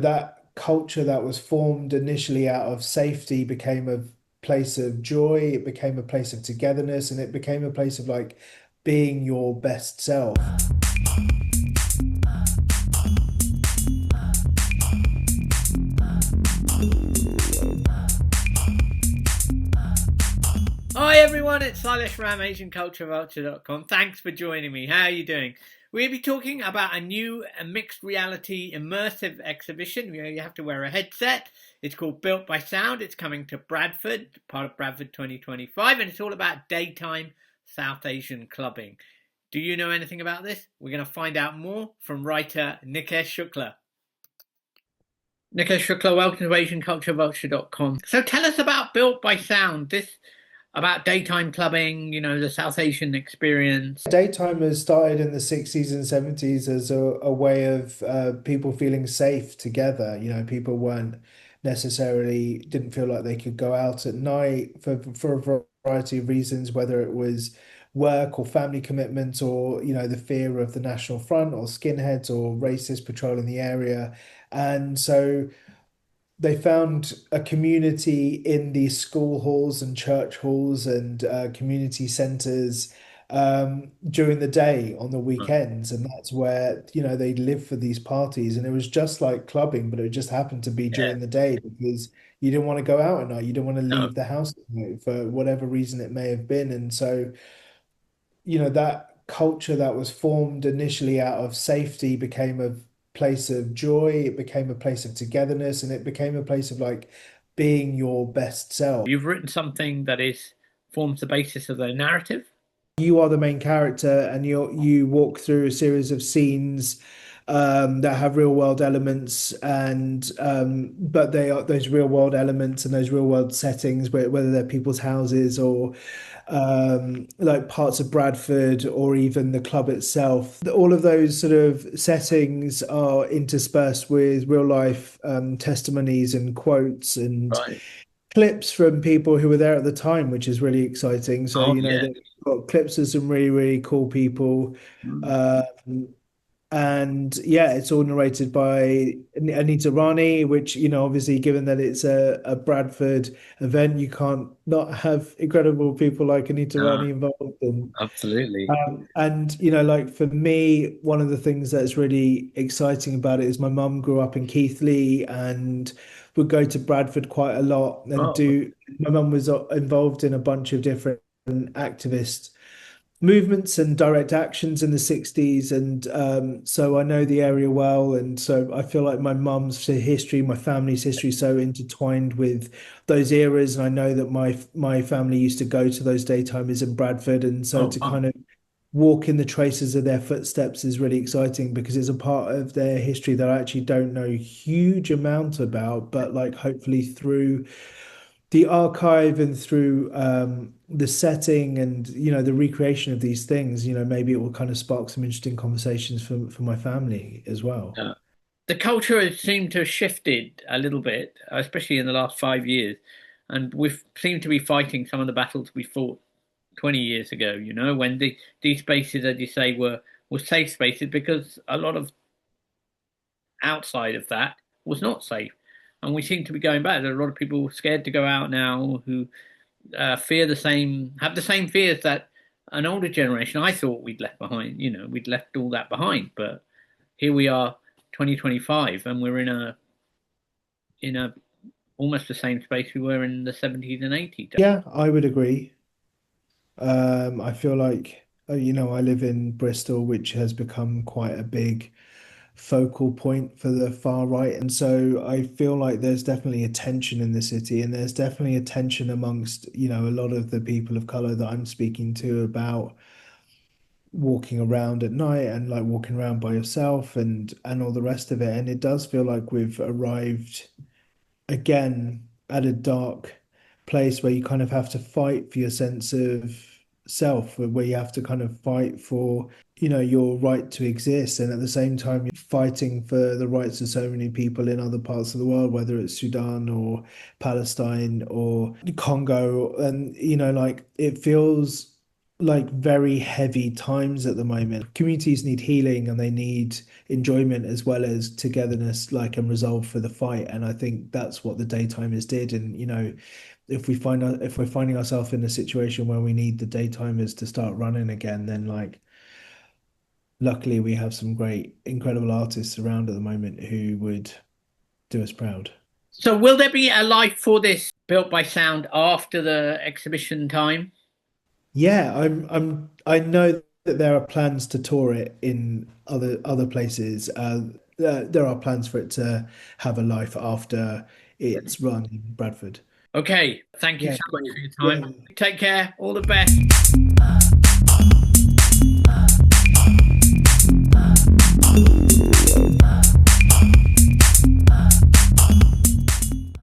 That culture that was formed initially out of safety became a place of joy, it became a place of togetherness, and it became a place of like being your best self. Hi everyone, it's Silas from AsianCultureVulture.com. Thanks for joining me. How are you doing? We'll be talking about a new mixed reality immersive exhibition where you have to wear a headset. It's called Built by Sound. It's coming to Bradford, part of Bradford 2025, and it's all about daytime South Asian clubbing. Do you know anything about this? We're going to find out more from writer Nikesh Shukla. Nikesh Shukla, welcome to AsianCultureVulture.com. So tell us about Built by Sound. This about daytime clubbing, the South Asian experience. Daytime has started in the 60s and 70s as a way of people feeling safe together. People weren't necessarily, didn't feel like they could go out at night for a variety of reasons, whether it was work or family commitments or, the fear of the National Front or skinheads or racists patrolling the area. And so they found a community in these school halls and church halls and community centers during the day on the weekends, and that's where they live for these parties. And it was just like clubbing, but it just happened to be Yeah. during the day because you didn't want to go out at night, you didn't want to No. leave the house at night for whatever reason it may have been. And so that culture that was formed initially out of safety became a place of joy, it became a place of togetherness, and it became a place of like being your best self. You've written something that is forms the basis of the narrative. You are the main character, and you walk through a series of scenes that have real world elements, and but they are those real world elements and those real world settings, whether they're people's houses or like parts of Bradford or even the club itself. All of those sort of settings are interspersed with real life testimonies and quotes and Right. clips from people who were there at the time, which is really exciting. So, Oh yeah. they've got clips of some really, really cool people. Mm. Um, and yeah, it's all narrated by Anita Rani, which, obviously, given that it's a Bradford event, you can't not have incredible people like Anita No, Rani involved. absolutely. And like for me, one of the things that's really exciting about it is my mum grew up in Keighley and would go to Bradford quite a lot and Oh, do. My mum was involved in a bunch of different activist movements and direct actions in the 60s, and so I know the area well, and so I feel like my mum's history, my family's history is so intertwined with those eras, and I know that my family used to go to those daytimers in Bradford, and so oh, to wow. kind of walk in the traces of their footsteps is really exciting because it's a part of their history that I actually don't know a huge amount about, but like hopefully through the archive and through the setting and the recreation of these things, maybe it will kind of spark some interesting conversations for my family as well. Yeah. The culture has seemed to have shifted a little bit, especially in the last 5 years, and we've seemed to be fighting some of the battles we fought 20 years ago. When these spaces, as you say, were safe spaces, because a lot of outside of that was not safe. And we seem to be going back. There are a lot of people scared to go out now who have the same fears that an older generation I thought we'd left behind. We'd left all that behind, but here we are, 2025, and we're in a almost the same space we were in the 70s and 80s. Yeah, I would agree. I feel like I live in Bristol, which has become quite a big focal point for the far right. And so I feel like there's definitely a tension in the city, and there's definitely a tension amongst, a lot of the people of color that I'm speaking to about walking around at night and like walking around by yourself and all the rest of it. And it does feel like we've arrived again at a dark place where you kind of have to fight for your sense of self, where you have to kind of fight for, your right to exist. And at the same time, you're fighting for the rights of so many people in other parts of the world, whether it's Sudan or Palestine or Congo. And, like it feels like very heavy times at the moment. Communities need healing and they need enjoyment as well as togetherness, like and resolve for the fight. And I think that's what the daytimers did. And if we're finding ourselves in a situation where we need the daytimers to start running again, then like luckily we have some great, incredible artists around at the moment who would do us proud. So, will there be a life for this built by sound after the exhibition time? Yeah, I know that there are plans to tour it in other places. There are plans for it to have a life after it's run in Bradford. Okay, thank you Yeah, so much great. for your time. Yeah. Take care. All the best.